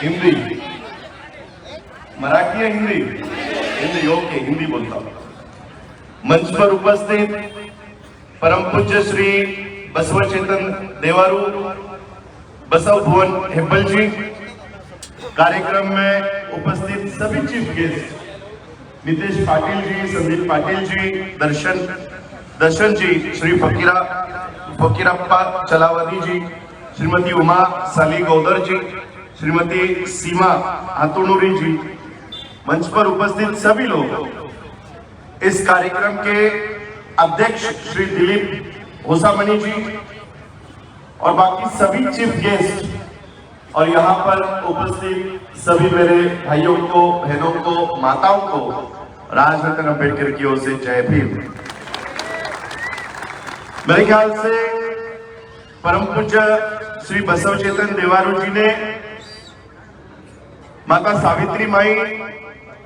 हिंदी, मराठी या हिंदी? हिंदी, ओके, हिंदी बोलता हूं। मंच पर उपस्थित परम पूज्य श्री बसवचेतन देवारू बसव भुवन हेब्बल जी, कार्यक्रम में उपस्थित सभी चीफ गेस्ट नितेश पाटिल जी, संदीप पाटिल जी, दर्शन जी, श्री फकीरप्पा चलावदी जी, श्रीमती उमा साली गौदर जी, श्रीमती सीमा हाथुनुरी जी, मंच पर उपस्थित सभी लोग, इस कार्यक्रम के अध्यक्ष श्री दिलीप होसामनी जी और बाकी सभी चीफ गेस्ट और यहाँ पर उपस्थित सभी मेरे भाइयों को, बहनों को, माताओं को राजरत्न अंबेडकर की ओर से जय भीम। मेरे ख्याल से परम पूज्य श्री बसवचेतन देवारू जी ने माता सावित्री माई,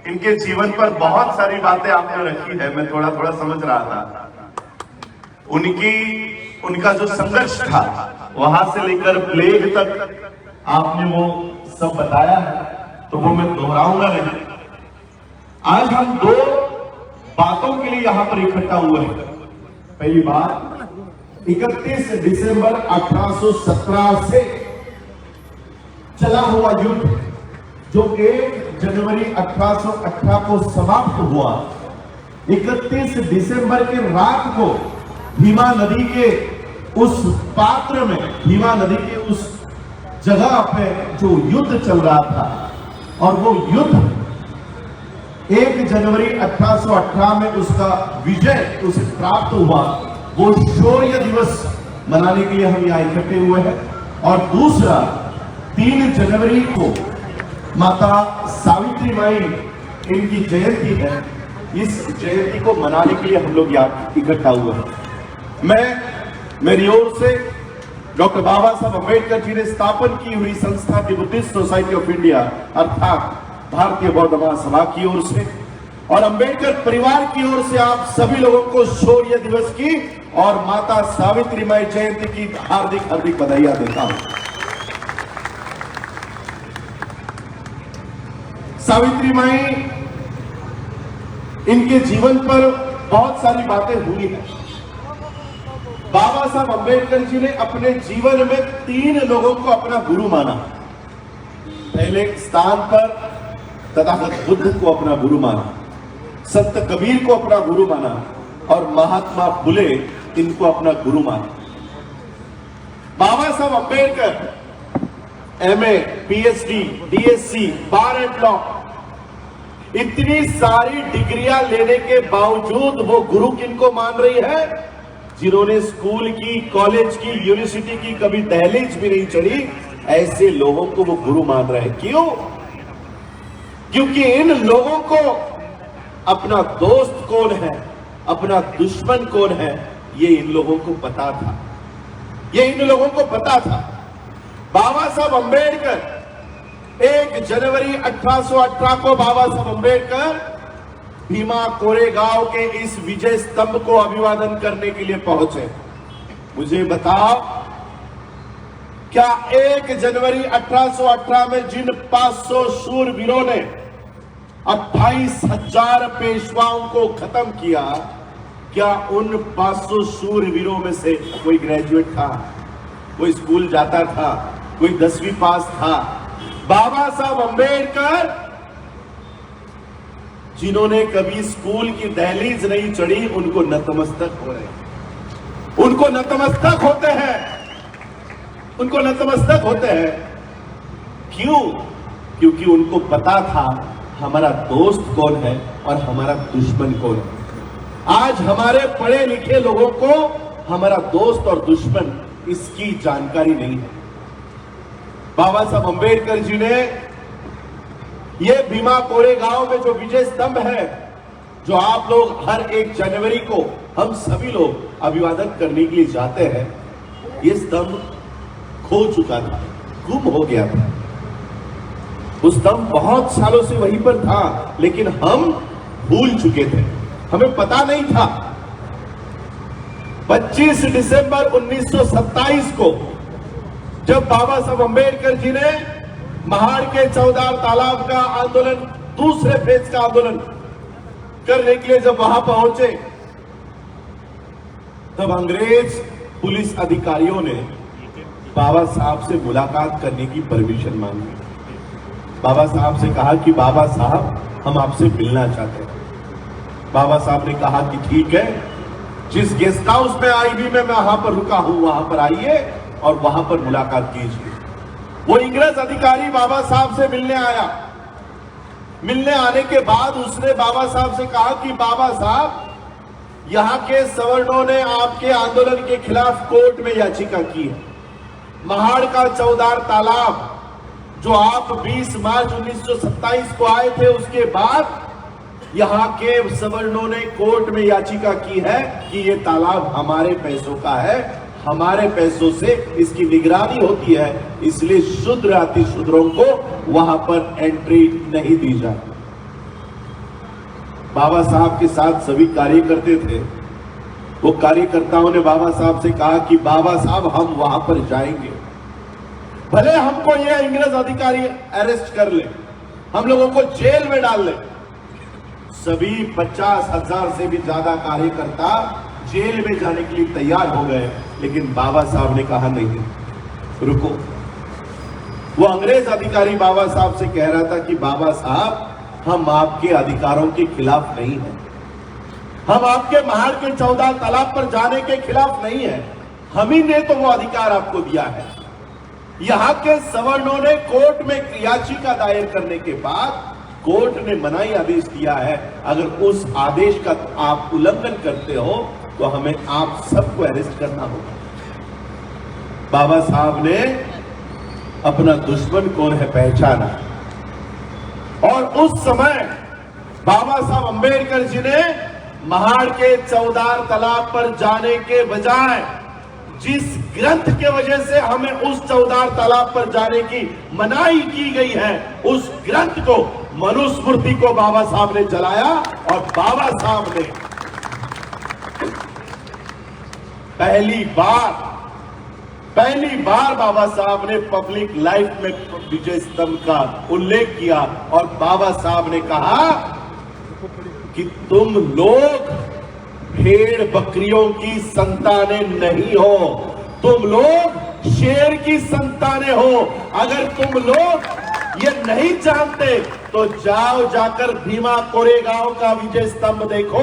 इनके जीवन पर बहुत सारी बातें आपने रखी है, मैं थोड़ा थोड़ा समझ रहा था। उनका जो संघर्ष था वहां से लेकर प्लेग तक आपने वो सब बताया है, तो वो मैं दोहराऊंगा नहीं। आज हम दो बातों के लिए यहां पर इकट्ठा हुए हैं। पहली बात, 31 दिसंबर 1817 से चला हुआ युद्ध जो 1 जनवरी 1818 को समाप्त हुआ, 31 दिसंबर के रात को भीमा नदी के उस पात्र में, भीमा नदी के उस जगह पे जो युद्ध चल रहा था, और वो युद्ध 1 जनवरी 1818 में उसका विजय उसे प्राप्त हुआ, वो शौर्य दिवस मनाने के लिए हम यहाँ इकट्ठे हुए हैं। और दूसरा, 3 जनवरी को माता सावित्री माई, इनकी जयंती है, इस जयंती को मनाने के लिए हम लोग यहाँ इकट्ठा हुए हैं। मेरी ओर से डॉक्टर बाबा साहब अम्बेडकर जी ने स्थापन की हुई संस्था दी बुद्धिस्ट सोसाइटी ऑफ इंडिया अर्थात भारतीय बौद्ध महासभा की ओर से और अम्बेडकर परिवार की ओर से आप सभी लोगों को शौर्य दिवस की और माता सावित्री माई जयंती की हार्दिक हार्दिक बधाइयां देता हूं। सावित्री माई, इनके जीवन पर बहुत सारी बातें हुई हैं। बाबा साहब अम्बेडकर जी ने अपने जीवन में 3 लोगों को अपना गुरु माना। पहले स्थान पर तथागत बुद्ध को अपना गुरु माना, संत कबीर को अपना गुरु माना और महात्मा फुले, इनको अपना गुरु माना। बाबा Saheb Ambedkar MA, PhD, DSC, bar and law, इतनी सारी डिग्रियां लेने के बावजूद वो गुरु किनको मान रही है? जिन्होंने स्कूल की, कॉलेज की, यूनिवर्सिटी की कभी दहलीज भी नहीं चढ़ी, ऐसे लोगों को वो गुरु मान रहे हैं। क्यों? क्योंकि इन लोगों को अपना दोस्त कौन है, अपना दुश्मन कौन है, ये इन लोगों को पता था। ये इन लोगों को पता था। बाबा साहब अम्बेडकर 1 जनवरी 1818 को बाबा साहब अम्बेडकर भीमा कोरेगांव के इस विजय स्तंभ को अभिवादन करने के लिए पहुंचे। मुझे बताओ, क्या 1 जनवरी 1818 में जिन 500 शूरवीरों ने 28,000 पेशवाओं को खत्म किया, क्या उन 500 शूरवीरों में से कोई ग्रेजुएट था, कोई स्कूल जाता था, कोई 10वीं पास था? बाबा साहब अम्बेडकर, जिन्होंने कभी स्कूल की दहलीज नहीं चढ़ी, उनको नतमस्तक हो रहे, उनको नतमस्तक होते हैं, उनको नतमस्तक होते हैं। क्यों? क्योंकि उनको पता था हमारा दोस्त कौन है और हमारा दुश्मन कौन है। आज हमारे पढ़े लिखे लोगों को हमारा दोस्त और दुश्मन इसकी जानकारी नहीं है। बाबा साहब अम्बेडकर जी ने ये भीमा कोरेगांव में जो विजय स्तंभ है, जो आप लोग हर 1 जनवरी को हम सभी लोग अभिवादन करने के लिए जाते हैं, ये स्तंभ खो चुका था, गुम हो गया था। वो स्तंभ बहुत सालों से वहीं पर था, लेकिन हम भूल चुके थे, हमें पता नहीं था। 25 दिसंबर 1927 को जब बाबा साहब अम्बेडकर जी ने महाड़ के चौदार तालाब का आंदोलन, दूसरे फेज का आंदोलन करने के लिए जब वहां पहुंचे, तब अंग्रेज पुलिस अधिकारियों ने बाबा साहब से मुलाकात करने की परमिशन मांगी। बाबा साहब से कहा कि बाबा साहब, हम आपसे मिलना चाहते हैं। बाबा साहब ने कहा कि ठीक है, जिस गेस्ट हाउस में आईबी में मैं वहां पर रुका हूं, वहां पर आइए और वहां पर मुलाकात कीजिए। वो इंग्रज अधिकारी बाबा साहब से मिलने आया। मिलने आने के बाद उसने बाबा साहब से कहा कि बाबा साहब, यहां के सवर्णों ने आपके आंदोलन के खिलाफ कोर्ट में याचिका की है। महाड़ का चौदार तालाब जो आप 20 मार्च 1927 को आए थे, उसके बाद यहां के सवर्णों ने कोर्ट में याचिका की है कि ये तालाब हमारे पैसों का है, हमारे पैसों से इसकी निगरानी होती है, इसलिए शूद्र अति शूद्रों को वहां पर एंट्री नहीं दी जाती। बाबा साहब के साथ सभी कार्यकर्ता थे। वो कार्यकर्ताओं ने बाबा साहब से कहा कि बाबा साहब, हम वहां पर जाएंगे, भले हमको ये इंग्रज अधिकारी अरेस्ट कर ले, हम लोगों को जेल में डाल ले। सभी 50,000 से भी ज्यादा कार्यकर्ता जेल में जाने के लिए तैयार हो गए, लेकिन बाबा साहब ने कहा नहीं, रुको। वो अंग्रेज अधिकारी बाबा साहब से कह रहा था कि बाबा साहब, हम आपके अधिकारों के खिलाफ नहीं हैं, हम आपके महाड़ के चौदार तालाब पर जाने के खिलाफ नहीं है, हम ही ने तो वो अधिकार आपको दिया है। यहां के सवर्णों ने कोर्ट में याचिका दायर करने के बाद कोर्ट ने मनाही आदेश दिया है, अगर उस आदेश का आप उल्लंघन करते हो तो हमें आप सबको अरेस्ट करना होगा। बाबा साहब ने अपना दुश्मन कौन है पहचाना, और उस समय बाबा साहब अंबेडकर जी ने महाड़ के चौदार तालाब पर जाने के बजाय जिस ग्रंथ के वजह से हमें उस चौदार तालाब पर जाने की मनाही की गई है, उस ग्रंथ को, मनुस्मृति को बाबा साहब ने जलाया। और बाबा साहब ने पहली बार बाबा साहब ने पब्लिक लाइफ में विजय स्तंभ का उल्लेख किया, और बाबा साहब ने कहा कि तुम लोग भेड़ बकरियों की संतानें नहीं हो, तुम लोग शेर की संतानें हो। अगर तुम लोग ये नहीं जानते तो जाओ, जाकर भीमा कोरेगांव का विजय स्तंभ देखो,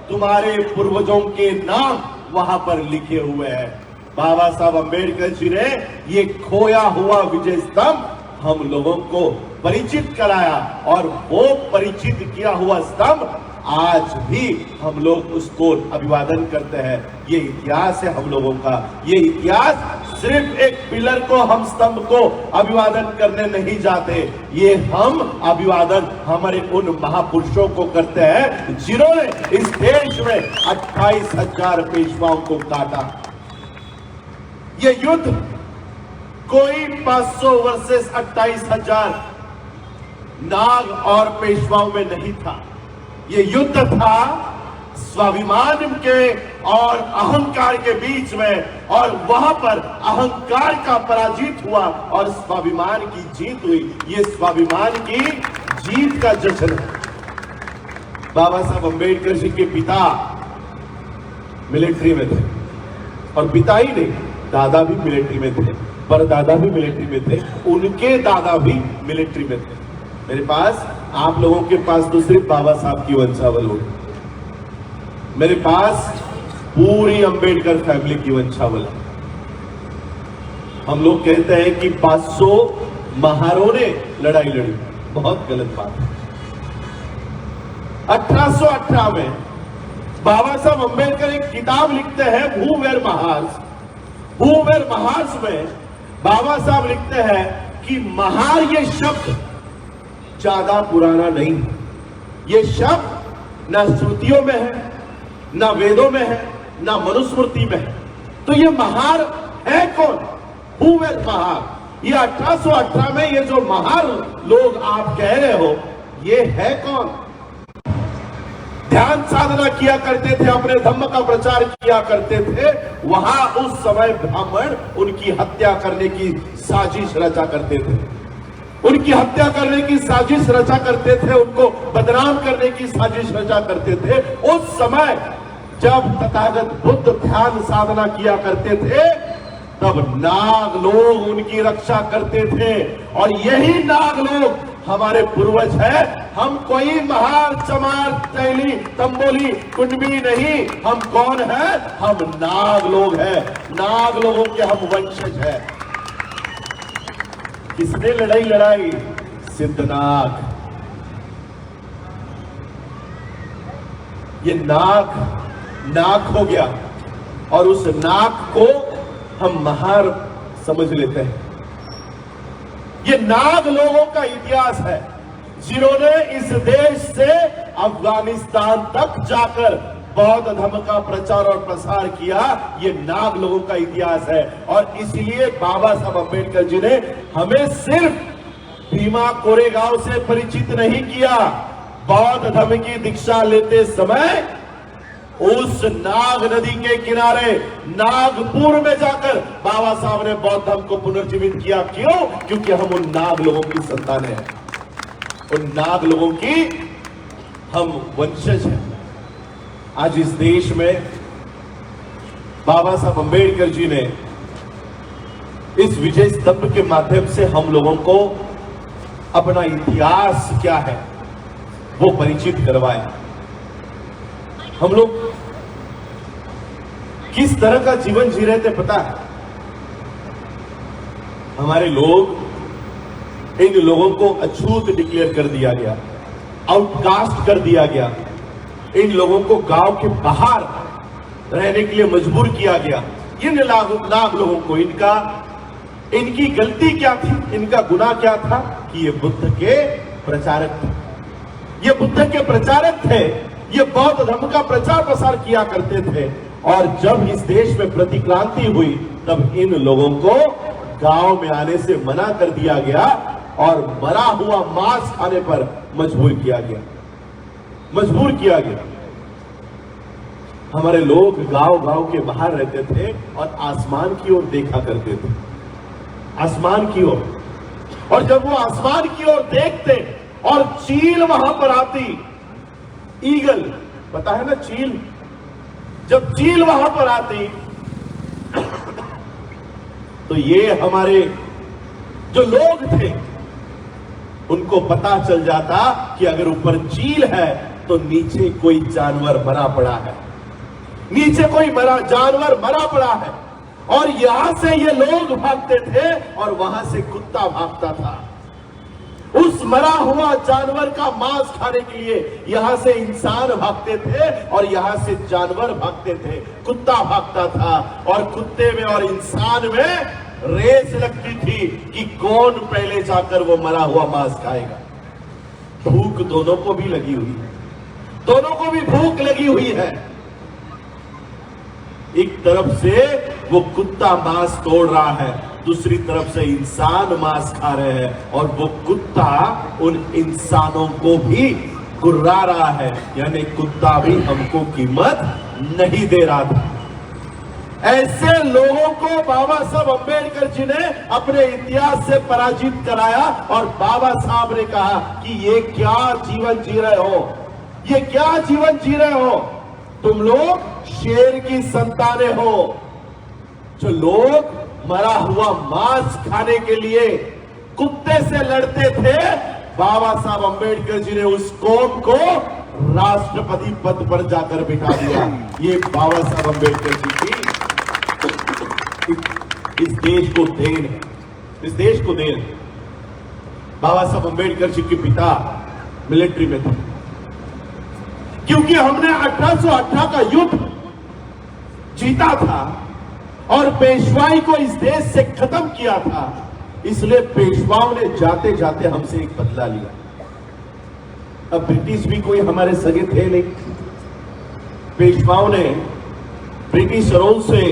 तुम्हारे पूर्वजों के नाम वहां पर लिखे हुए हैं। बाबा साहब अंबेडकर जी ने ये खोया हुआ विजय स्तंभ हम लोगों को परिचित कराया, और वो परिचित किया हुआ स्तंभ आज भी हम लोग उसको अभिवादन करते हैं। ये इतिहास है हम लोगों का। ये इतिहास सिर्फ एक पिलर को, हम स्तंभ को अभिवादन करने नहीं जाते, ये हम अभिवादन हमारे उन महापुरुषों को करते हैं जिन्होंने इस देश में 28,000 पेशवाओं को काटा। ये युद्ध कोई 500 वर्सेस 28,000 नाग और पेशवाओं में नहीं था। ये युद्ध था स्वाभिमान के और अहंकार के बीच में, और वहां पर अहंकार का पराजित हुआ और स्वाभिमान की जीत हुई। ये स्वाभिमान की जीत का जश्न है। बाबा साहब अंबेडकर जी के पिता मिलिट्री में थे, और पिता ही नहीं, दादा भी मिलिट्री में थे, परदादा भी मिलिट्री में थे, उनके दादा भी मिलिट्री में थे। मेरे पास, आप लोगों के पास तो सिर्फ बाबा साहब की वंशावल होगी, मेरे पास पूरी अंबेडकर फैमिली की वंशावल है। हम लोग कहते हैं कि 500 महारों ने लड़ाई लड़ी, बहुत गलत बात है। 1818 में बाबा साहब अंबेडकर एक किताब लिखते हैं, हू where Mahars. Who where Mahars में बाबा साहब लिखते हैं कि महार ये शब्द ज्यादा पुराना नहीं है, ये शब्द ना श्रुतियों में है, ना वेदों में है, ना मनुस्मृति में है। तो ये महार है कौन? हू वेर महार? ये 1818 में ये जो महार लोग आप कह रहे हो, ये है कौन? ध्यान साधना किया करते थे, अपने धम्म का प्रचार किया करते थे, वहां उस समय ब्राह्मण उनकी हत्या करने की साजिश रचा करते थे। उनकी हत्या करने की साजिश रचा करते थे, उनको बदनाम करने की साजिश रचा करते थे। उस समय जब तथागत बुद्ध ध्यान साधना किया करते थे, तब नाग लोग उनकी रक्षा करते थे। और यही नाग लोग हमारे पूर्वज है। हम कोई महार चमार तैली तंबोली कुंडवी नहीं, हम कौन है? हम नाग लोग हैं। नाग लोगों के हम वंशज हैं। किसने लड़ाई लड़ाई? सिद्धनाग। ये नाग हो गया और उस नाग को हम महार समझ लेते हैं। ये नाग लोगों का इतिहास है, जिन्होंने इस देश से अफगानिस्तान तक जाकर बौद्ध धर्म का प्रचार और प्रसार किया। ये नाग लोगों का इतिहास है। और इसलिए बाबा साहब अम्बेडकर जी ने हमें सिर्फ भीमा कोरेगांव से परिचित नहीं किया। बौद्ध धर्म की दीक्षा लेते समय उस नाग नदी के किनारे नागपुर में जाकर बाबा साहब ने बौद्ध धर्म को पुनर्जीवित किया। क्यों? क्योंकि हम उन नाग लोगों की संतान हैं, उन नाग लोगों की हम वंशज हैं। आज इस देश में बाबा साहब अम्बेडकर जी ने इस विजय स्तंभ के माध्यम से हम लोगों को अपना इतिहास क्या है वो परिचित करवाया। हम लोग किस तरह का जीवन जी रहे थे पता है? हमारे लोग, इन लोगों को अछूत डिक्लेयर कर दिया गया, आउटकास्ट कर दिया गया। इन लोगों को गांव के बाहर रहने के लिए मजबूर किया गया। इन नाग लोगों को इनकी गलती क्या थी, इनका गुनाह क्या था कि ये बुद्ध के प्रचारक थे। ये बुद्ध के प्रचारक थे, ये बौद्ध धर्म का प्रचार प्रसार किया करते थे। और जब इस देश में प्रतिक्रांति हुई, तब इन लोगों को गांव में आने से मना कर दिया गया और मरा हुआ मांस खाने पर मजबूर किया गया। हमारे लोग गांव के बाहर रहते थे और आसमान की ओर देखा करते थे, आसमान की ओर। और जब वो आसमान की ओर देखते और चील वहां पर आती, ईगल, पता है ना चील, जब चील वहां पर आती तो ये हमारे जो लोग थे उनको पता चल जाता कि अगर ऊपर चील है तो नीचे कोई जानवर मरा पड़ा है, नीचे कोई जानवर मरा पड़ा है। और यहां से ये लोग भागते थे और वहां से कुत्ता भागता था। उस मरा हुआ जानवर का मांस खाने के लिए यहां से इंसान भागते थे और यहां से जानवर भागते थे, कुत्ता भागता था। और कुत्ते में और इंसान में रेस लगती थी कि कौन पहले जाकर वो मरा हुआ मांस खाएगा। भूख दोनों को भी लगी हुई है, दोनों को भी भूख लगी हुई है। एक तरफ से वो कुत्ता मांस तोड़ रहा है, दूसरी तरफ से इंसान मांस खा रहे हैं। और वो कुत्ता उन इंसानों को भी गुर्रा रहा है, यानी कुत्ता भी हमको कीमत नहीं दे रहा था। ऐसे लोगों को बाबा साहब अम्बेडकर जी ने अपने इतिहास से पराजित कराया। और बाबा साहब ने कहा कि ये क्या जीवन जी रहे हो, ये क्या जीवन जी रहे हो, तुम लोग शेर की संतानें हो। जो लोग मरा हुआ मांस खाने के लिए कुत्ते से लड़ते थे, बाबा साहब अम्बेडकर जी ने उस कौम को राष्ट्रपति पद पर जाकर बिठा दिया। ये बाबा साहब अम्बेडकर जी की इस देश को देन है, इस देश को देन। बाबा साहब अम्बेडकर जी के पिता मिलिट्री में थे। क्योंकि हमने 1818 का युद्ध जीता था और पेशवाई को इस देश से खत्म किया था, इसलिए पेशवाओं ने जाते जाते हमसे एक बदला लिया। अब ब्रिटिश भी कोई हमारे सगे थे नहीं। पेशवाओं ने ब्रिटिशरों से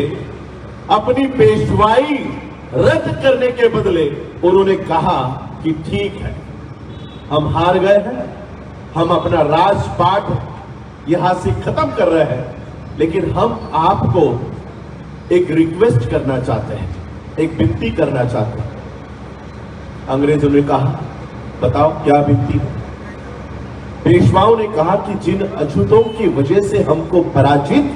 अपनी पेशवाई रद्द करने के बदले उन्होंने कहा कि ठीक है, हम हार गए हैं, हम अपना राजपाट यहां से खत्म कर रहे हैं, लेकिन हम आपको एक रिक्वेस्ट करना चाहते हैं, एक विनती करना चाहते हैं। अंग्रेजों ने कहा, बताओ क्या विनती है? पेशवाओं ने कहा कि जिन अछूतों की वजह से हमको पराजित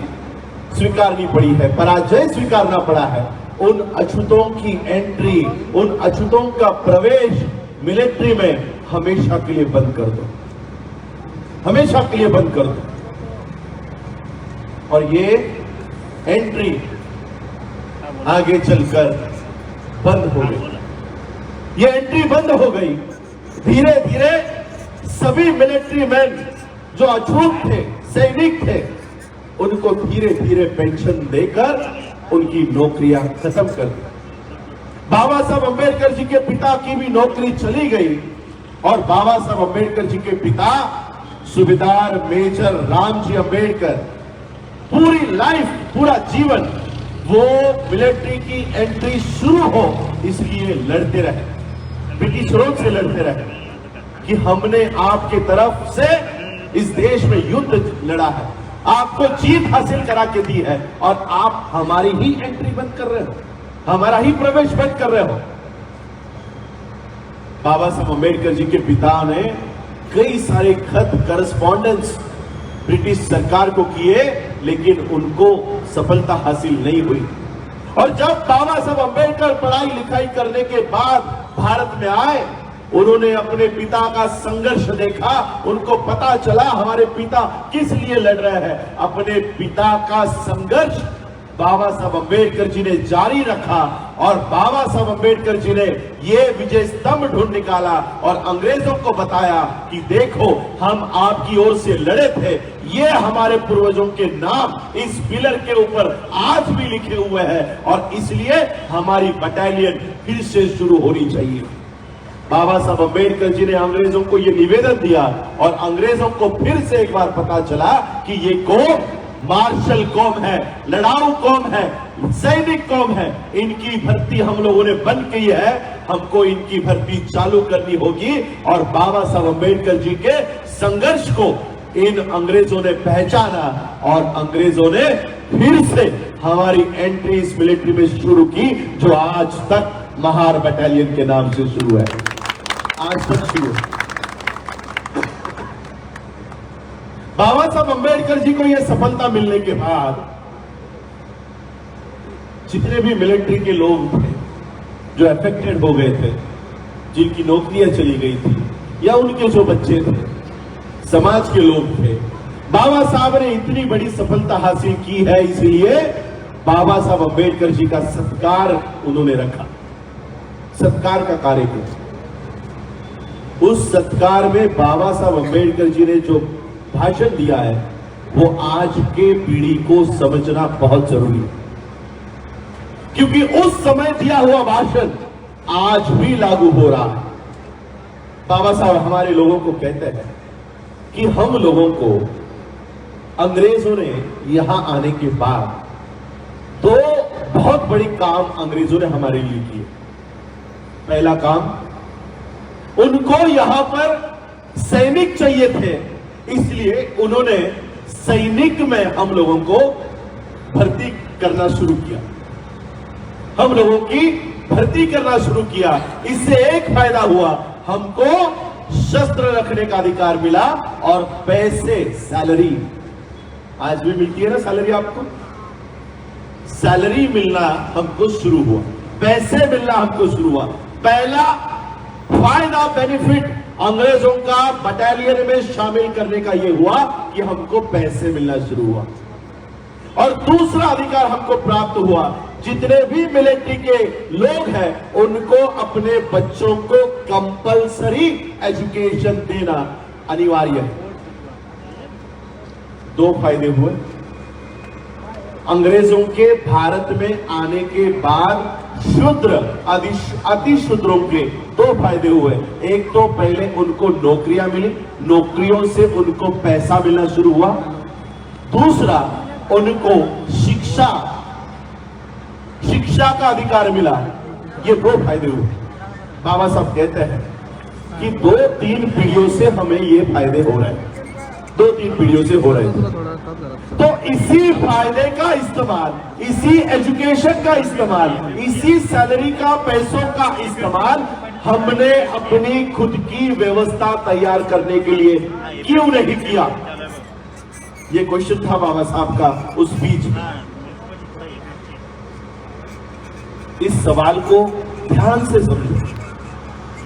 स्वीकारनी पड़ी है, पराजय स्वीकारना पड़ा है, उन अछूतों की एंट्री, उन अछूतों का प्रवेश मिलिट्री में हमेशा के लिए बंद कर दो, हमेशा के लिए बंद कर दो। और ये एंट्री आगे चलकर बंद हो गई, ये एंट्री बंद हो गई। धीरे धीरे सभी मिलिट्री मैन जो अछूत थे, सैनिक थे, उनको धीरे धीरे पेंशन देकर उनकी नौकरियां खत्म कर दी। बाबा साहब अंबेडकर जी के पिता की भी नौकरी चली गई और बाबा साहब अंबेडकर जी के पिता सूबेदार मेजर रामजी अंबेडकर पूरी लाइफ, पूरा जीवन वो मिलिट्री की एंट्री शुरू हो इसलिए लड़ते रहे, ब्रिटिशरों से लड़ते रहे कि हमने आपके तरफ से इस देश में युद्ध लड़ा है, आपको जीत हासिल करा के दी है और आप हमारी ही एंट्री बंद कर रहे हो, हमारा ही प्रवेश बंद कर रहे हो। बाबा साहब अंबेडकर जी के पिता ने कई सारे खत, करस्पॉन्डेंस ब्रिटिश सरकार को किए, लेकिन उनको सफलता हासिल नहीं हुई। और जब बाबा साहब अंबेडकर पढ़ाई लिखाई करने के बाद भारत में आए, उन्होंने अपने पिता का संघर्ष देखा, उनको पता चला हमारे पिता किस लिए लड़ रहे हैं। अपने पिता का संघर्ष बाबा साहब अंबेडकर जी ने जारी रखा और बाबा साहब अंबेडकर जी ने ये विजय स्तंभ ढूंढ निकाला और अंग्रेजों को बताया कि देखो, हम आपकी ओर से लड़े थे, ये हमारे पूर्वजों के नाम इस पिलर के ऊपर आज भी लिखे हुए हैं और इसलिए हमारी बटालियन फिर से शुरू होनी चाहिए। बाबा साहब अंबेडकर जी ने अंग्रेजों को यह निवेदन दिया और अंग्रेजों को फिर से एक बार पता चला कि ये कौम मार्शल कौम है, लड़ाऊ कौम है, सैनिक कौम है, इनकी भर्ती हम लोगों ने बंद की है, हमको इनकी भर्ती चालू करनी होगी। और बाबा साहब अंबेडकर जी के संघर्ष को इन अंग्रेजों ने पहचाना और अंग्रेजों ने फिर से हमारी एंट्री इस मिलिट्री में शुरू की, जो आज तक महार बटालियन के नाम से शुरू है, आज तक शुरू है। बाबा साहब अंबेडकर जी को यह सफलता मिलने के बाद जितने भी मिलिट्री के लोग थे जो अफेक्टेड हो गए थे, जिनकी नौकरियां चली गई थी, या उनके जो बच्चे थे, समाज के लोग थे, बाबा साहब ने इतनी बड़ी सफलता हासिल की है, इसलिए बाबा साहब अंबेडकर जी का सत्कार उन्होंने रखा, सत्कार का कार्य किया। उस सत्कार में बाबा साहब अंबेडकर जी ने जो भाषण दिया है वो आज के पीढ़ी को समझना बहुत जरूरी है, क्योंकि उस समय दिया हुआ भाषण आज भी लागू हो रहा है। बाबा साहब हमारे लोगों को कहते हैं कि हम लोगों को अंग्रेजों ने यहां आने के बाद दो बहुत बड़ी काम अंग्रेजों ने हमारे लिए किए। पहला काम, उनको यहां पर सैनिक चाहिए थे, इसलिए उन्होंने सैनिक में हम लोगों को भर्ती करना शुरू किया, हम लोगों की भर्ती करना शुरू किया। इससे एक फायदा हुआ, हमको शस्त्र रखने का अधिकार मिला और पैसे, सैलरी, आज भी मिलती है ना सैलरी, आपको सैलरी मिलना हमको शुरू हुआ, पैसे मिलना हमको शुरू हुआ। पहला फायदा, बेनिफिट अंग्रेजों का बटालियन में शामिल करने का यह हुआ कि हमको पैसे मिलना शुरू हुआ। और दूसरा अधिकार हमको प्राप्त हुआ, जितने भी मिलिट्री के लोग हैं उनको अपने बच्चों को कंपलसरी एजुकेशन देना अनिवार्य है। दो फायदे हुए अंग्रेजों के भारत में आने के बाद। शूद्र, अति शूद्रों के दो फायदे हुए। एक तो पहले उनको नौकरियां मिली, नौकरियों से उनको पैसा मिलना शुरू हुआ। दूसरा, उनको शिक्षा का अधिकार मिला। ये दो फायदे हुए। बाबा साहब कहते हैं कि 2-3 पीढ़ियों से हमें ये फायदे हो रहे हैं, 2-3 पीढ़ियों से हो रहे थे। तो इसी फायदे का इस्तेमाल, इसी एजुकेशन का इस्तेमाल, इसी सैलरी का, पैसों का इस्तेमाल हमने अपनी खुद की व्यवस्था तैयार करने के लिए क्यों नहीं किया? ये क्वेश्चन था बाबा साहब का उस स्पीच में। इस सवाल को ध्यान से समझो।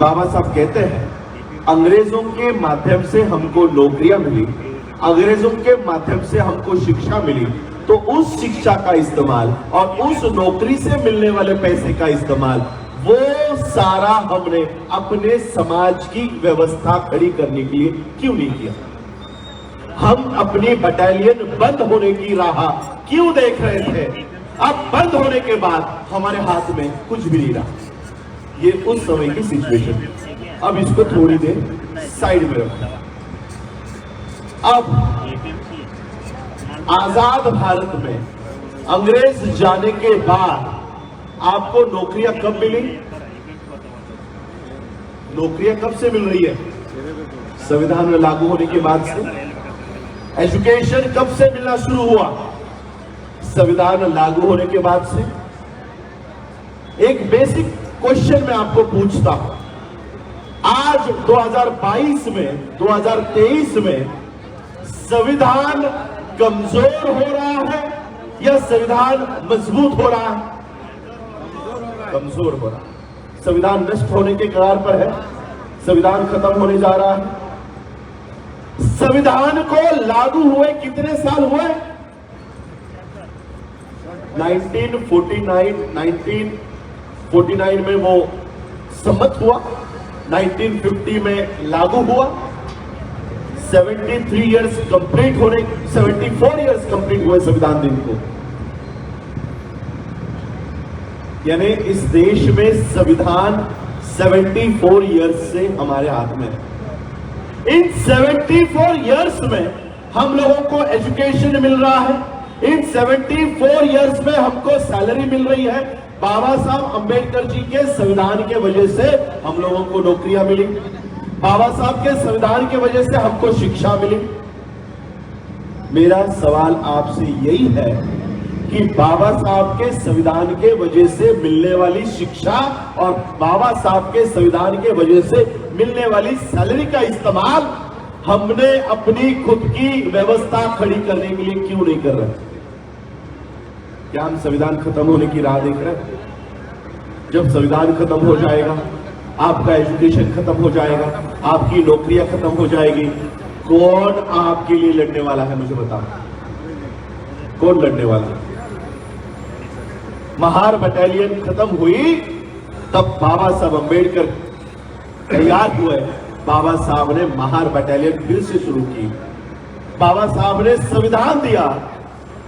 बाबा साहब कहते हैं अंग्रेजों के माध्यम से हमको नौकरियां मिली, अंग्रेजों के माध्यम से हमको शिक्षा मिली, तो उस शिक्षा का इस्तेमाल और उस नौकरी से मिलने वाले पैसे का इस्तेमाल वो सारा हमने अपने समाज की व्यवस्था खड़ी करने के लिए क्यों नहीं किया? हम अपनी बटालियन बंद होने की राह क्यों देख रहे थे? अब बंद होने के बाद हमारे हाथ में कुछ भी नहीं रहा। ये उस समय की सिचुएशन है। अब इसको थोड़ी देर साइड में रखो। अब आजाद भारत में अंग्रेज जाने के बाद आपको नौकरियां कब मिली? नौकरियां कब से मिल रही है? संविधान में लागू होने के बाद से। एजुकेशन कब से मिलना शुरू हुआ? संविधान लागू होने के बाद से। एक बेसिक क्वेश्चन मैं आपको पूछता हूं, आज 2022 में 2023 में संविधान कमजोर हो रहा है या संविधान मजबूत हो रहा है? कमजोर हो रहा है। संविधान नष्ट होने के कगार पर है, संविधान खत्म होने जा रहा है। संविधान को लागू हुए कितने साल हुए? 1949 में वो सम्मत हुआ, 1950 में लागू हुआ, 74 इयर्स कंप्लीट हुए संविधान दिन को। यानी इस देश में संविधान 74 इयर्स से हमारे हाथ में है। इन 74 इयर्स में हम लोगों को एजुकेशन मिल रहा है, इन 74 इयर्स में हमको सैलरी मिल रही है। बाबा साहब अंबेडकर जी के संविधान के वजह से हम लोगों को नौकरियां मिली, बाबा साहब के संविधान के वजह से हमको शिक्षा मिली। मेरा सवाल आपसे यही है कि बाबा साहब के संविधान के वजह से मिलने वाली शिक्षा और बाबा साहब के संविधान के वजह से मिलने वाली सैलरी का इस्तेमाल हमने अपनी खुद की व्यवस्था खड़ी करने के लिए क्यों नहीं कर रहे? क्या हम संविधान खत्म होने की राह देख रहे हैं? जब संविधान खत्म हो जाएगा, आपका एजुकेशन खत्म हो जाएगा, आपकी नौकरियां खत्म हो जाएगी, कौन आपके लिए लड़ने वाला है? मुझे बताओ, कौन लड़ने वाला है? महार बटालियन खत्म हुई तब बाबा साहब अंबेडकर तैयार हुए, बाबा साहब ने महार बटालियन फिर से शुरू की, बाबा साहब ने संविधान दिया।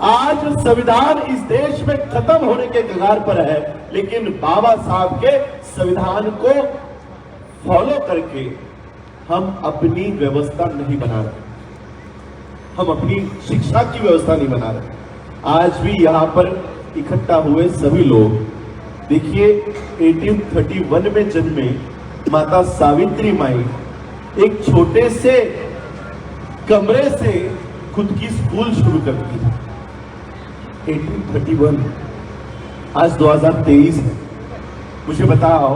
आज संविधान इस देश में खत्म होने के कगार पर है, लेकिन बाबा साहब के संविधान को फॉलो करके हम अपनी व्यवस्था नहीं बना रहे, हम अपनी शिक्षा की व्यवस्था नहीं बना रहे। आज भी यहां पर इकट्ठा हुए सभी लोग देखिए, 1831 में जन्मे माता सावित्री माई एक छोटे से कमरे से खुद की स्कूल शुरू करती है। 1831, आज 2023 है। मुझे बताओ,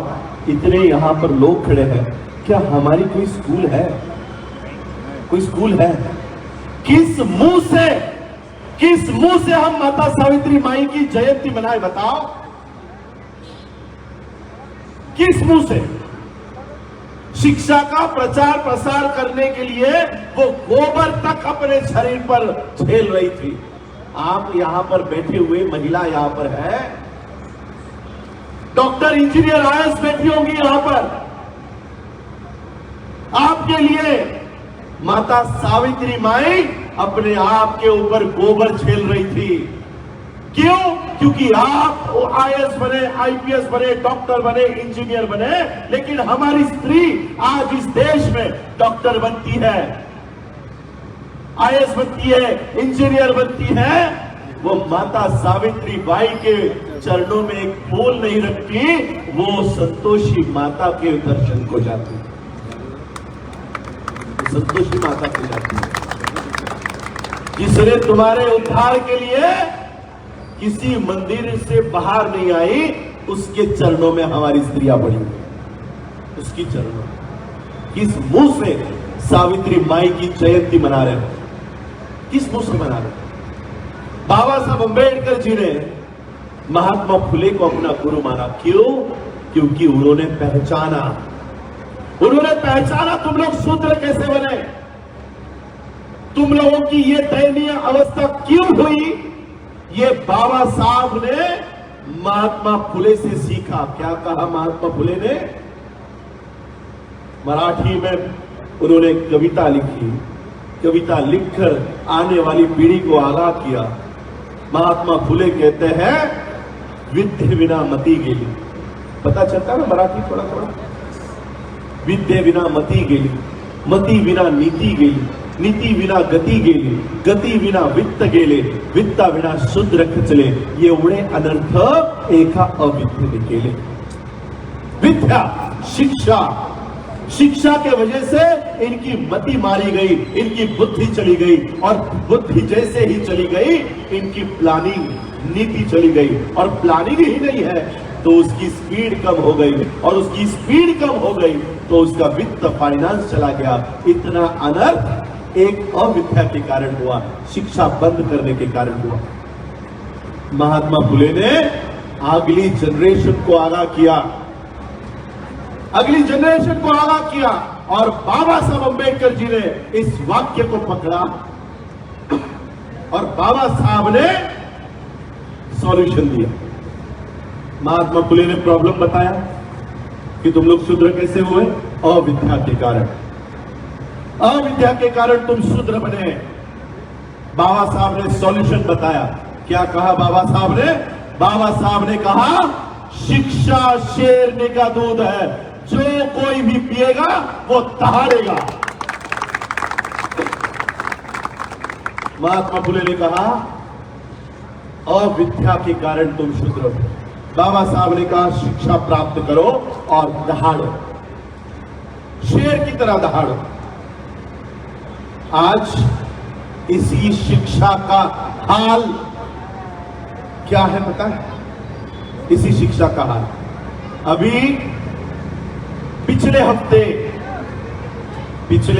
इतने यहां पर लोग खड़े हैं, क्या हमारी कोई स्कूल है? कोई स्कूल है? किस मुंह से हम माता सावित्री माई की जयंती मनाए? बताओ, किस मुंह से? शिक्षा का प्रचार प्रसार करने के लिए वो गोबर तक अपने शरीर पर झेल रही थी। आप यहां पर बैठे हुए महिला यहां पर है, डॉक्टर इंजीनियर आईएएस बैठी होंगी यहां पर, आपके लिए माता सावित्री माई अपने आप के ऊपर गोबर झेल रही थी। क्यों? क्योंकि आप आईएएस बने, आईपीएस बने, डॉक्टर बने, इंजीनियर बने, लेकिन हमारी स्त्री आज इस देश में डॉक्टर बनती है, आईएएस बनती है, इंजीनियर बनती है। वो माता सावित्री बाई के चरणों में एक फूल नहीं रखती, वो संतोषी माता के दर्शन को जाती, संतोषी माता को जाती है, जिसने तुम्हारे उद्धार के लिए किसी मंदिर से बाहर नहीं आई, उसके चरणों में हमारी स्त्रियां पड़ी। उसकी चरणों, किस मुंह से सावित्री माई की जयंती मना रहे हो? किस मुंह से मना रहे हो? बाबा साहब अंबेडकर जी ने महात्मा फुले को अपना गुरु माना। क्यों? क्योंकि उन्होंने पहचाना तुम लोग शूद्र कैसे बने, तुम लोगों की ये दयनीय अवस्था क्यों हुई। ये बाबा साहब ने महात्मा फुले से सीखा। क्या कहा महात्मा फुले ने? मराठी में उन्होंने कविता लिखी। कविता लिखकर आने वाली पीढ़ी को आगाह किया। महात्मा फुले कहते हैं, विद्ये विना मती गेली। पता चलता है ना मराठी थोड़ा थोड़ा? विद्ये विना मती गेली, मती विना नीति गेली, नीति विना गती गेली, गती विना वित्त गेले, वित्ता विना शूद्र खचले, ये एवढे अनर्थ एका अविद्येने केले। विद्या, शिक्षा के वजह से इनकी मति मारी गई, इनकी बुद्धि चली गई, और बुद्धि जैसे ही चली गई इनकी प्लानिंग, नीति चली गई, और प्लानिंग ही नहीं है तो उसकी स्पीड कम हो गई, और उसकी स्पीड कम हो गई तो उसका वित्त फाइनेंस चला गया। इतना अनर्थ एक अविद्या के कारण हुआ, शिक्षा बंद करने के कारण हुआ। महात्मा फुले ने अगली जनरेशन को आगाह किया, और बाबा साहब अंबेडकर जी ने इस वाक्य को पकड़ा, और बाबा साहब ने सॉल्यूशन दिया। महात्मा फुले ने प्रॉब्लम बताया कि तुम लोग शूद्र कैसे हुए? अविद्या के कारण तुम शूद्र बने। बाबा साहब ने सॉल्यूशन बताया। क्या कहा बाबा साहब ने? बाबा साहब ने कहा, शिक्षा शेरनी का दूध है, जो कोई भी पिएगा वो दहाड़ेगा। महात्मा फुले ने कहा, अविद्या के कारण तुम शूद्र हो। बाबा साहब ने कहा, शिक्षा प्राप्त करो और दहाड़ो, शेर की तरह दहाड़ो। आज इसी शिक्षा का हाल क्या है पता है? इसी शिक्षा का हाल अभी पिछले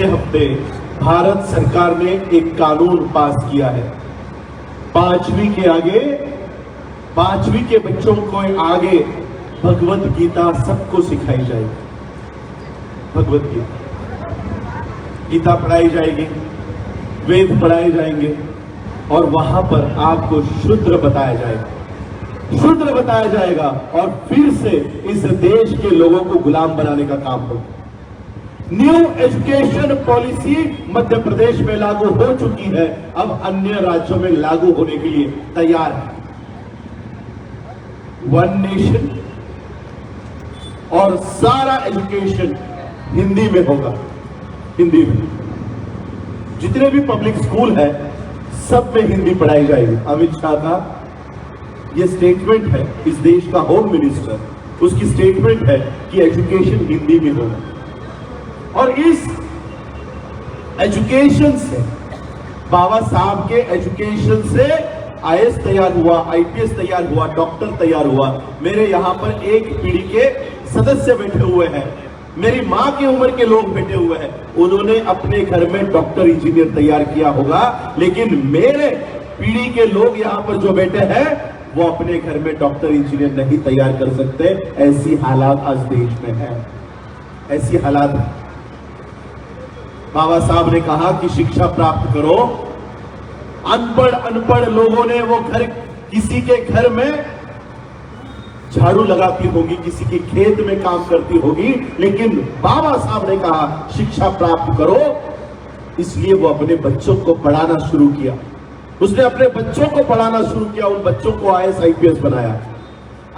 हफ्ते भारत सरकार ने एक कानून पास किया है। पांचवी के बच्चों को आगे भगवत गीता सबको सिखाई जाएगी। भगवत गीता पढ़ाई जाएगी, वेद पढ़ाए जाएंगे, और वहां पर आपको शूद्र बताया जाएगा, और फिर से इस देश के लोगों को गुलाम बनाने का काम होगा। New education policy Madhya Pradesh में लागू हो चुकी है, अब अन्य राज्यों में लागू होने के लिए तैयार है। वन नेशन, और सारा एजुकेशन हिंदी में होगा। हिंदी में जितने भी पब्लिक स्कूल है सब में हिंदी पढ़ाई जाएगी। अमित शाह का ये स्टेटमेंट है, इस देश का होम मिनिस्टर, उसकी स्टेटमेंट है कि एजुकेशन हिंदी में होगा। और इस एजुकेशन से, बाबा साहब के एजुकेशन से आईएएस तैयार हुआ, आईपीएस तैयार हुआ, डॉक्टर तैयार हुआ। मेरे यहां पर एक पीढ़ी के सदस्य बैठे हुए हैं, मेरी मां की उम्र के लोग बैठे हुए हैं, उन्होंने अपने घर में डॉक्टर इंजीनियर तैयार किया होगा, लेकिन मेरे पीढ़ी के लोग यहां पर जो बैठे हैं वो अपने घर में डॉक्टर इंजीनियर नहीं तैयार कर सकते। ऐसी हालात आज देश में है, ऐसी हालात है। बाबा साहब ने कहा कि शिक्षा प्राप्त करो। अनपढ़ लोगों ने वो घर, किसी के घर में झाड़ू लगाती होगी, किसी के खेत में काम करती होगी, लेकिन बाबा साहब ने कहा शिक्षा प्राप्त करो, इसलिए वो अपने बच्चों को पढ़ाना शुरू किया। उसने अपने बच्चों को पढ़ाना शुरू किया, उन बच्चों को आईएएस आईपीएस बनाया।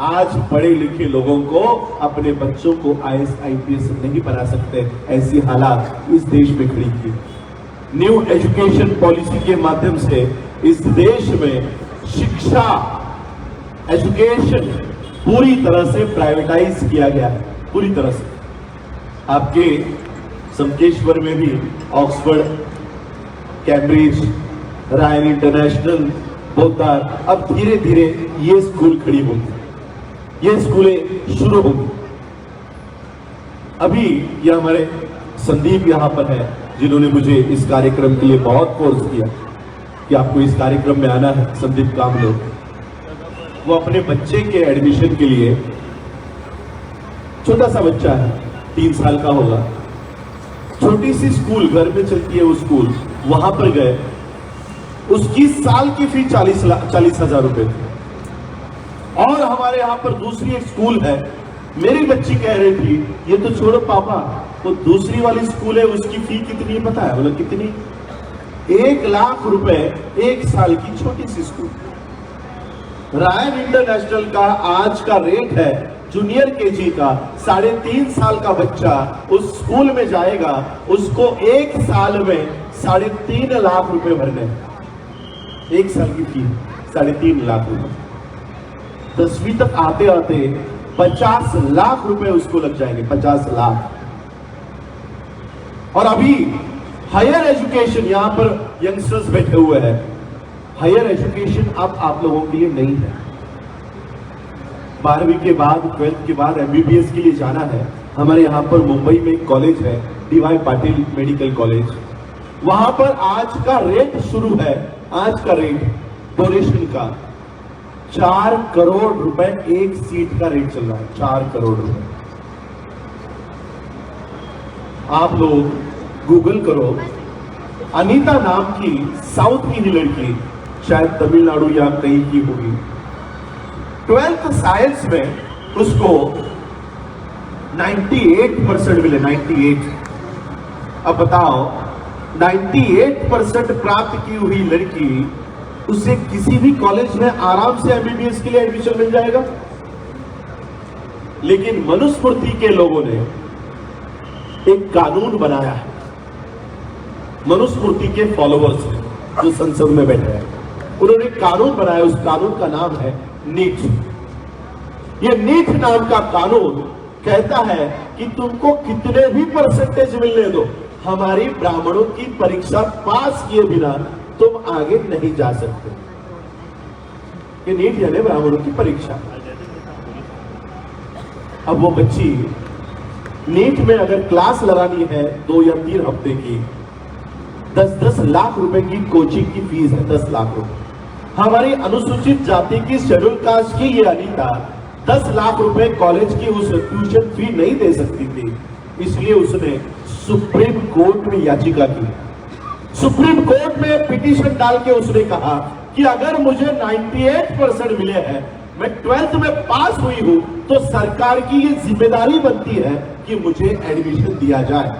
आज पढ़े लिखे लोगों को अपने बच्चों को आईएएस आईपीएस नहीं बना सकते, ऐसी हालात इस देश में खड़ी की। न्यू एजुकेशन पॉलिसी के माध्यम से इस देश में शिक्षा, एजुकेशन पूरी तरह से प्राइवेटाइज किया गया है, पूरी तरह से। आपके संकेश्वर में भी ऑक्सफोर्ड, कैम्ब्रिज, रायन इंटरनेशनल, बोधार, अब धीरे धीरे ये स्कूल खड़ी होंगी, ये स्कूलें शुरू होंगी। अभी ये हमारे संदीप यहाँ पर है, जिन्होंने मुझे इस कार्यक्रम के लिए बहुत फोर्स किया कि आपको इस कार्यक्रम में आना है। संदीप कामले, वो अपने बच्चे के एडमिशन के लिए, छोटा सा बच्चा है, 3 साल का होगा, छोटी सी स्कूल घर में चलती है वो स्कूल, वहां पर गए। उसकी साल की फी 40,000 रुपए थी। और हमारे यहाँ पर दूसरी एक स्कूल है, मेरी बच्ची कह रही थी ये तो छोड़ो पापा, वो दूसरी वाली स्कूल है उसकी फी कितनी पता है? बोला कितनी? 1 लाख रुपए 1 साल की छोटी सी स्कूल। रायन इंटरनेशनल का आज का रेट है जूनियर केजी का 3.5 साल का बच्चा उस स्कूल में जाएगा, उसको 1 साल में 3.5 लाख रुपए भरने, 1 साल की फी 3.5 लाख रुपए। 10वीं तक आते आते 50 लाख रुपए उसको लग जाएंगे, 50 लाख। और अभी हायर एजुकेशन, यहां पर यंगस्टर्स बैठे हुए हैं, हायर एजुकेशन अब आप लोगों के लिए नहीं है। 12वीं के बाद 12th के बाद MBBS के लिए जाना है। हमारे यहाँ पर मुंबई में एक कॉलेज है, DY पाटिल मेडिकल कॉलेज, वहां पर आज का रेट शुरू है, आज का रेट डोनेशन का 4 करोड़ रुपए एक सीट का रेट चल रहा है, 4 करोड़ रुपए। आप लोग गूगल करो, अनीता नाम की साउथ की लड़की, शायद तमिलनाडु या कहीं की होगी, 12th साइंस में उसको 98% मिले, 98। अब बताओ, 98% प्राप्त की हुई लड़की, उसे किसी भी कॉलेज में आराम से MBBS के लिए एडमिशन मिल जाएगा। लेकिन मनुस्मृति के लोगों ने एक कानून बनाया है, मनुस्मृति के फॉलोअर्स हैं जो संसद में बैठे हैं, उन्होंने कानून बनाया, उस कानून का नाम है नीट। ये नीट नाम का कानून कहता है कि तुमको कितने भी परसेंटेज मिलने दो, हमारी ब्राह्मणों की परीक्षा पास किए बिना तुम आगे नहीं जा सकते। ये नीट यानी ब्राह्मणों की परीक्षा। अब वो बच्ची नीट में अगर क्लास लगानी है 2 या 3 हफ्ते की, 10-10 लाख रुपए की कोचिंग की फीस है, 10 लाख रुपए। हमारी अनुसूचित जाति की शेड्यूल कास्ट की ये अनीता 10 लाख रुपए कॉलेज की उस ट्यूशन फी नहीं दे सकती थी, इसलिए उसने सुप्रीम कोर्ट में याचिका की। सुप्रीम कोर्ट में पिटीशन डाल के उसने कहा कि अगर मुझे 98% मिले हैं, मैं 12th में पास हुई हूं, तो सरकार की ये जिम्मेदारी बनती है कि मुझे एडमिशन दिया जाए।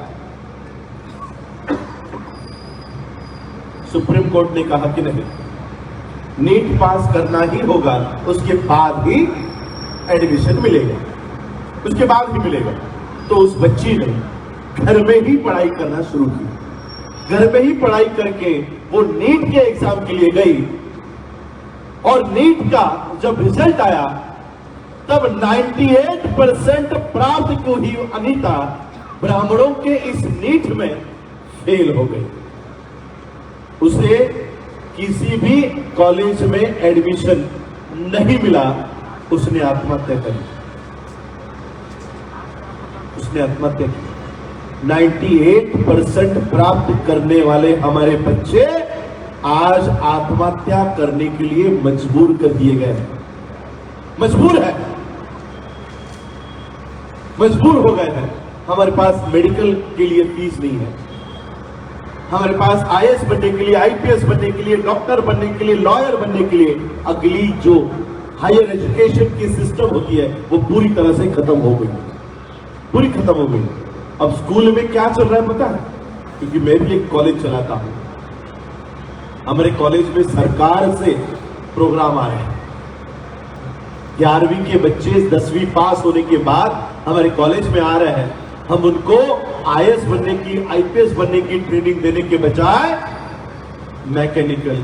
सुप्रीम कोर्ट ने कहा कि नहीं, नीट पास करना ही होगा, उसके बाद ही एडमिशन मिलेगा, उसके बाद ही मिलेगा। तो उस बच्ची ने घर में ही पढ़ाई करना शुरू की। घर में ही पढ़ाई करके वो नीट के एग्जाम के लिए गई, और नीट का जब रिजल्ट आया तब 98% प्राप्त हुई अनीता ब्राह्मणों के इस नीट में फेल हो गई। उसे किसी भी कॉलेज में एडमिशन नहीं मिला, उसने आत्महत्या करी, उसने आत्महत्या की। 98% प्राप्त करने वाले हमारे बच्चे आज आत्महत्या करने के लिए मजबूर कर दिए गए, मजबूर है, मजबूर हो गए हैं। हमारे पास मेडिकल के लिए फीस नहीं है, हमारे पास IAS बनने के लिए, IPS बनने के लिए, डॉक्टर बनने के लिए, लॉयर बनने के लिए अगली जो हायर एजुकेशन की सिस्टम होती है वो पूरी तरह से खत्म हो गई, पूरी खत्म हो गई। अब स्कूल में क्या चल रहा है पता है? क्योंकि मैं भी एक कॉलेज चलाता हूं, हमारे कॉलेज में सरकार से प्रोग्राम आ रहे हैं। 11वीं के बच्चे 10वीं पास होने के बाद हमारे कॉलेज में आ रहे हैं, हम उनको IAS बनने की, IPS बनने की ट्रेनिंग देने के बजाय मैकेनिकल,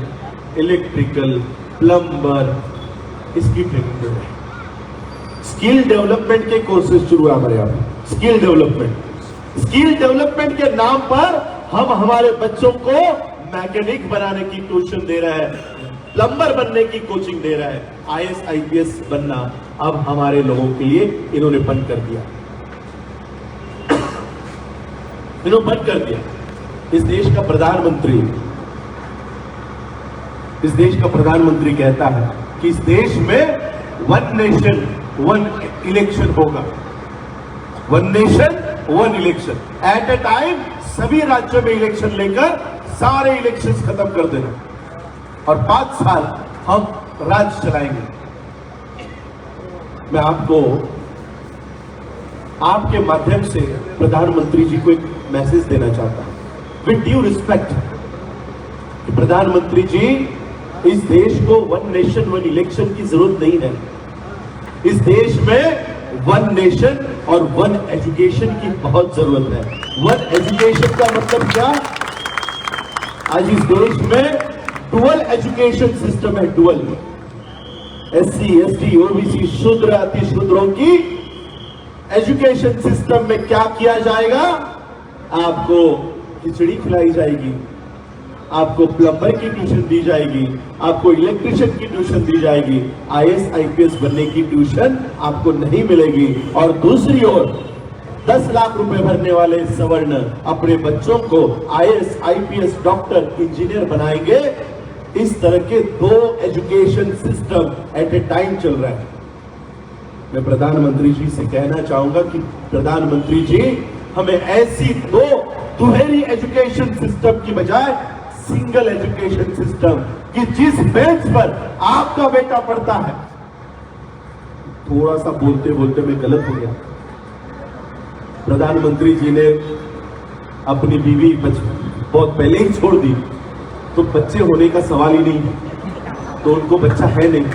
इलेक्ट्रिकल, प्लम्बर इसकी ट्रेनिंग दे रहे हैं। स्किल डेवलपमेंट के कोर्सेज शुरू है हमारे यहाँ। स्किल डेवलपमेंट के नाम पर हम हमारे बच्चों को मैकेनिक बनाने की ट्यूशन दे रहे हैं, प्लम्बर बनने की कोचिंग दे रहा है। IAS IPS बनना अब हमारे लोगों के लिए इन्होंने बंद कर दिया। इन्होंने बंद कर दिया। इस देश का प्रधानमंत्री कहता है कि इस देश में वन नेशन वन इलेक्शन होगा। One nation one election, at a time सभी राज्यों में इलेक्शन लेकर सारे इलेक्शंस खत्म कर देना और 5 साल हम राज चलाएंगे। मैं आपको आपके माध्यम से प्रधानमंत्री जी को एक मैसेज देना चाहता हूं विद ड्यू रिस्पेक्ट। प्रधानमंत्री जी, इस देश को वन नेशन वन इलेक्शन की जरूरत नहीं है। इस देश में वन नेशन और वन एजुकेशन की बहुत जरूरत है। वन एजुकेशन का मतलब क्या? आज इस देश में डुअल एजुकेशन सिस्टम है। डुअल, एससी, एसटी, ओबीसी, शूद्र, अति शूद्रों की एजुकेशन सिस्टम में क्या किया जाएगा? आपको खिचड़ी खिलाई जाएगी, आपको प्लम्बर की ट्यूशन दी जाएगी, आपको इलेक्ट्रिशियन की ट्यूशन दी जाएगी, आईएएस आईपीएस बनने की ट्यूशन आपको नहीं मिलेगी। और दूसरी ओर 10 लाख रुपए भरने वाले सवर्ण अपने बच्चों को आईएएस आईपीएस डॉक्टर इंजीनियर बनाएंगे। इस तरह के 2 education system eight a time चल रहा है। मैं प्रधानमंत्री जी से कहना चाहूंगा कि प्रधानमंत्री जी, हमें ऐसी 2 दुहेरी एजुकेशन सिस्टम की बजाय सिंगल एजुकेशन सिस्टम, कि जिस बेंच पर आपका बेटा पढ़ता है, थोड़ा सा बोलते बोलते मैं गलत हो गया। प्रधानमंत्री जी ने अपनी बीवी बहुत पहले ही छोड़ दी, तो बच्चे होने का सवाल ही नहीं है, तो उनको बच्चा है नहीं।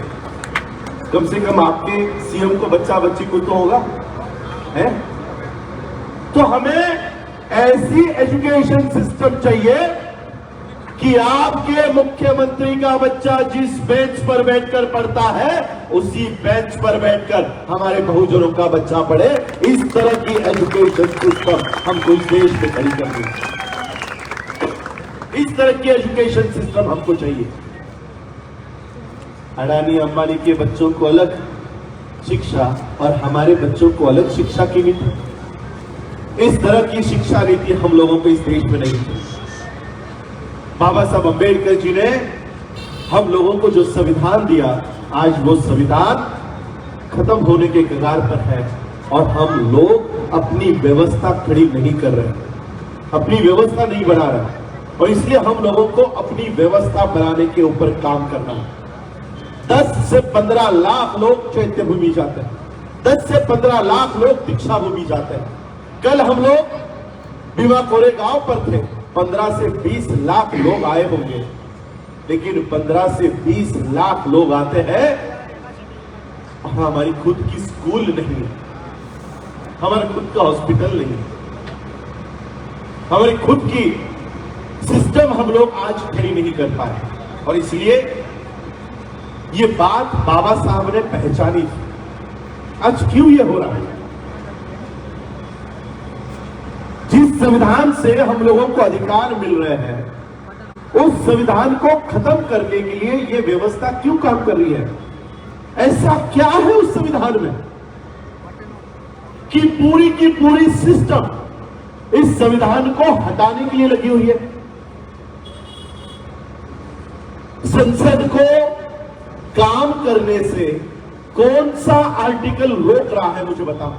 कम से कम आपके सीएम को बच्चा बच्ची कोई तो होगा, है? तो हमें ऐसी एजुकेशन सिस्टम चाहिए कि आपके मुख्यमंत्री का बच्चा जिस बेंच पर बैठकर पढ़ता है, उसी बेंच पर बैठकर हमारे बहुजनों का बच्चा पढ़े। इस तरह की एजुकेशन सिस्टम हमको इस देश में खड़ी करनी है। इस तरह की एजुकेशन सिस्टम हमको चाहिए। अडानी अंबानी के बच्चों को अलग शिक्षा और हमारे बच्चों को अलग शिक्षा की नीति, इस तरह की शिक्षा नीति हम लोगों को इस देश में नहीं चाहिए। बाबा साहब अंबेडकर जी ने हम लोगों को जो संविधान दिया, आज वो संविधान खत्म होने के कगार पर है और हम लोग अपनी व्यवस्था खड़ी नहीं कर रहे, अपनी व्यवस्था नहीं बना रहे। और इसलिए हम लोगों को अपनी व्यवस्था बनाने के ऊपर काम करना है। 10 से 15 लाख लोग चैत्य भूमि जाते हैं, 10 से 15 लाख लोग दीक्षा भूमि जाते हैं। कल हम लोग भीमा कोरेगांव पर थे, 15 से 20 लाख लोग आए होंगे, लेकिन 15 से 20 लाख लोग आते हैं, हमारी खुद की स्कूल नहीं है, हमारा खुद का हॉस्पिटल नहीं है, हमारी खुद की सिस्टम हम लोग आज खड़ी नहीं कर पाए। और इसलिए ये बात बाबा साहब ने पहचानी थी। आज क्यों ये हो रहा है? जिस संविधान से हम लोगों को अधिकार मिल रहे हैं, उस संविधान को खत्म करने के लिए ये व्यवस्था क्यों काम कर रही है? ऐसा क्या है उस संविधान में कि पूरी की पूरी सिस्टम इस संविधान को हटाने के लिए लगी हुई है? संसद को काम करने से कौन सा आर्टिकल रोक रहा है, मुझे बताओ।